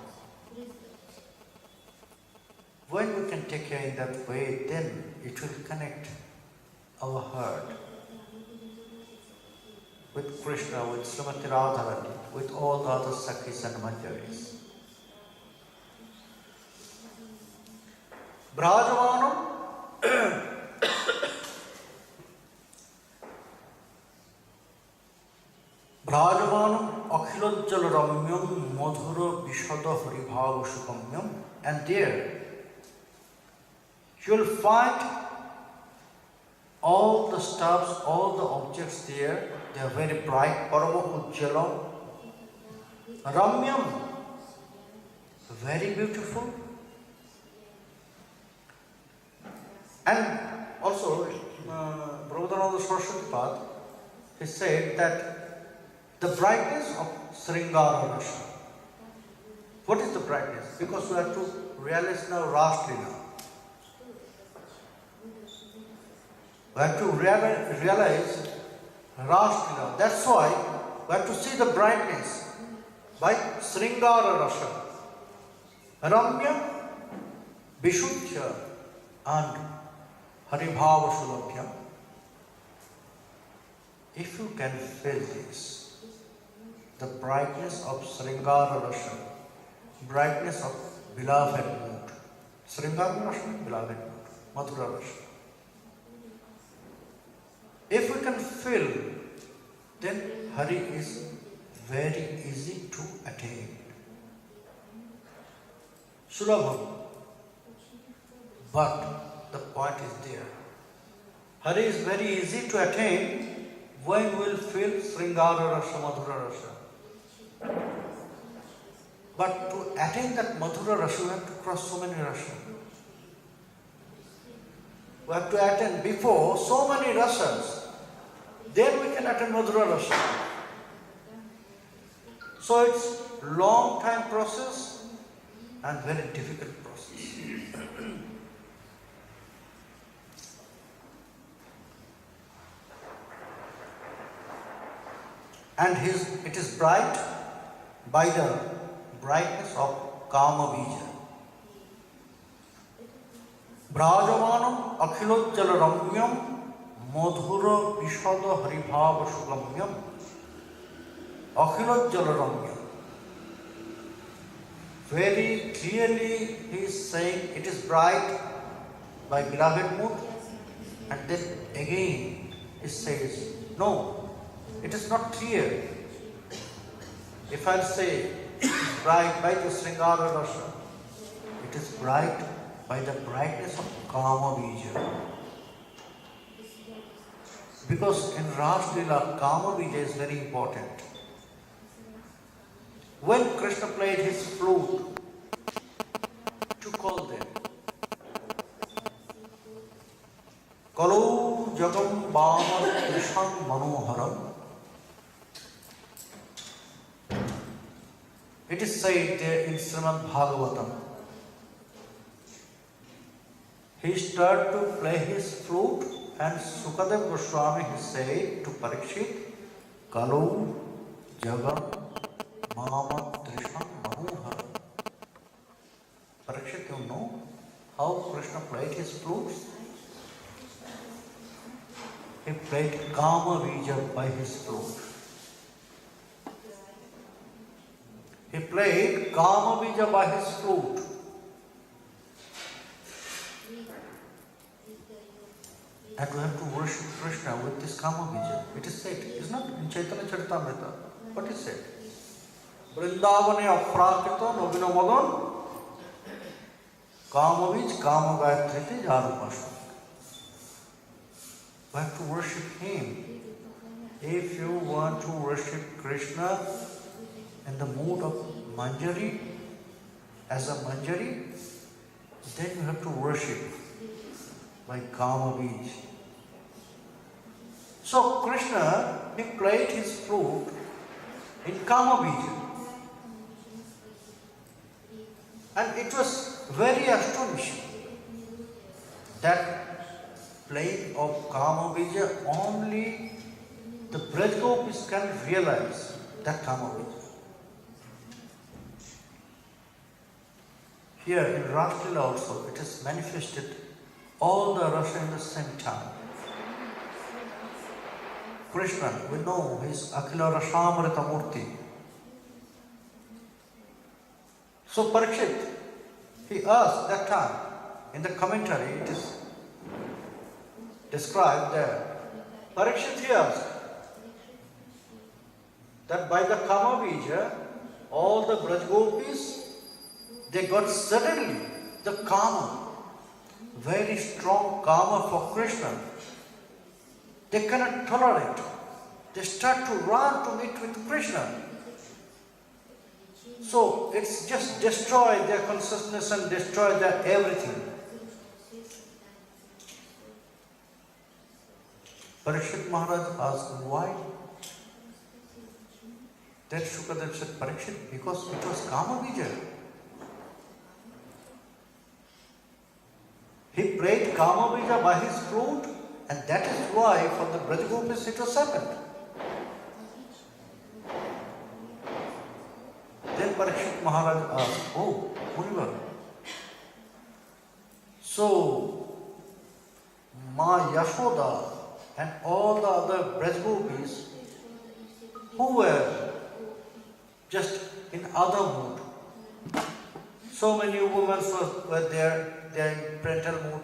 A: When we can take care in that way, then it will connect our heart with Krishna, with Srimati Radharani, with all the other Sakhis and Manjaris. Brajamanam Brajamanam Akhilojjal Ramyam Madhura Vishada Haribhava Sukamyam, and there you will find all the stuffs, all the objects there, they are very bright, Parama Ujjalam, Ramyam, very beautiful. And also, Prabhupada Saraswati, he said that the brightness of Sringara Rasa. What is the brightness? Because we have to realize now Rass Leela. We have to realize Rass Leela. That's why we have to see the brightness by Sringara Rasa. Ramya, Vishuddhya and Haribhava Sulabhyam. If you can feel this, the brightness of Sringara Rasa, brightness of beloved mood. Sringara Rasa, beloved mood, Madhura Rasa. If we can feel, then Hari is very easy to attain. Sulabham. But the point is there. Hari is very easy to attain when we will feel Sringara Rasa, Madhura Rasa. But to attain that Madhura Rasa, we have to cross so many rasas. We have to attain before so many rasas. Then we can attain Madhura Rasa. So it's long time process and very difficult process. And it is bright by the brightness of Kama Bija. Brajamanam Akhilojjala Ramyam Madhura Vishada Haribhava Sugamyam. Akhilojjala Ramyam. Very clearly he is saying it is bright by beloved mood, and then again he says, no, it is not clear. If I say it is bright by the Sringara Rasa, it is bright by the brightness of Kama Bija. Because in Rass Leela, Kama Bija is very important. when Krishna played his flute to call them. Kalau jagam bhama trisham manoharam. It is said there in Srimad Bhagavatam. He started to play his flute and Sukadev Goswami he said to Parikshit, Kalau jagam bhama trisham manoharam. Parikshit, you know how Krishna played his flutes? He played Kama Bija by his flute. He played Kama Bija by his flute. And we have to worship Krishna with this Kama Bija. It is said, it's not in Chaitanya Charitamrita. What is said? Vrindavane Afrakita Nobino Madan Kama Bij Kama Gayatriti Jarupashu. We have to worship Him. If you want to worship Krishna in the mood of manjari, as a manjari, then you have to worship by Kama Bij. So Krishna, he played his flute in Kama Bija. And it was very astonishing that playing of Kama Bija, only the Brajgopis can realize that Kama Bija. Here in Raslila also, it is manifested all the rasa in the same time. Krishna, we know, he is Akhila Rasamrita Murti. So Parikshit, he asked that time, in the commentary, it is described there. Parikshit, he asked that by the Kama Bija, all the Brajgopis, they got suddenly the Kama, very strong Kama for Krishna. They cannot tolerate. They start to run to meet with Krishna. So it's just destroy their consciousness and destroy their everything. Parikshit Maharaj asked why. Then Shukadev said, Parikshit, because it was Kama Bija. He played Kama Bija by his flute, and that is why for the Brajgopis it was happened. Then Parikshit Maharaj asked, oh, Munivar, so Ma Yashoda and all the other Brajgopis who were just in other mood. So many women were there, they are in parental mood.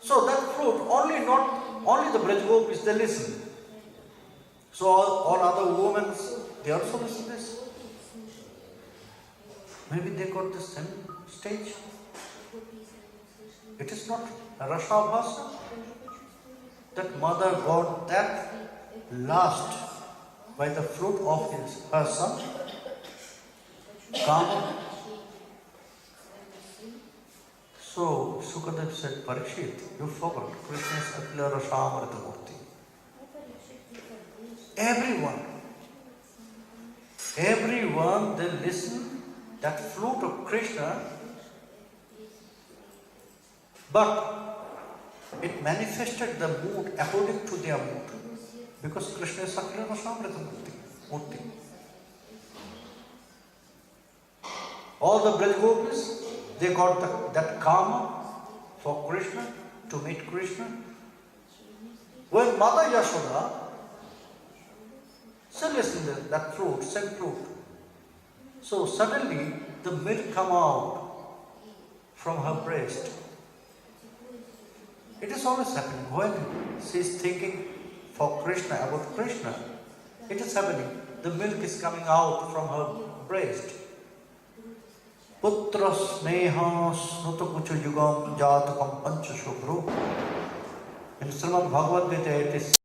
A: So that flute, not only the Brajgopis, they listen. So all other women, they also listen to this. Maybe they got the same stage. It is not Rasa Bhasa. That mother got that last by the flute of her son, Kama. So Sukadev said, Parikshit, you forgot Krishna is Akhila Rasamrita Murti. Everyone, they listen that flute of Krishna, but it manifested the mood according to their mood, because Krishna is Akhila Rasamrita Murti. All the Brajgopis, they got that Kama for Krishna, to meet Krishna. When Mother Yashoda, she listened to that flute, same flute. So suddenly the milk come out from her breast. It is always happening. When she is thinking for Krishna, about Krishna, it is happening. The milk is coming out from her breast. Putra sneha snuta yugam jatakam pancha shubhru. In Srimad Bhagavad Gita it is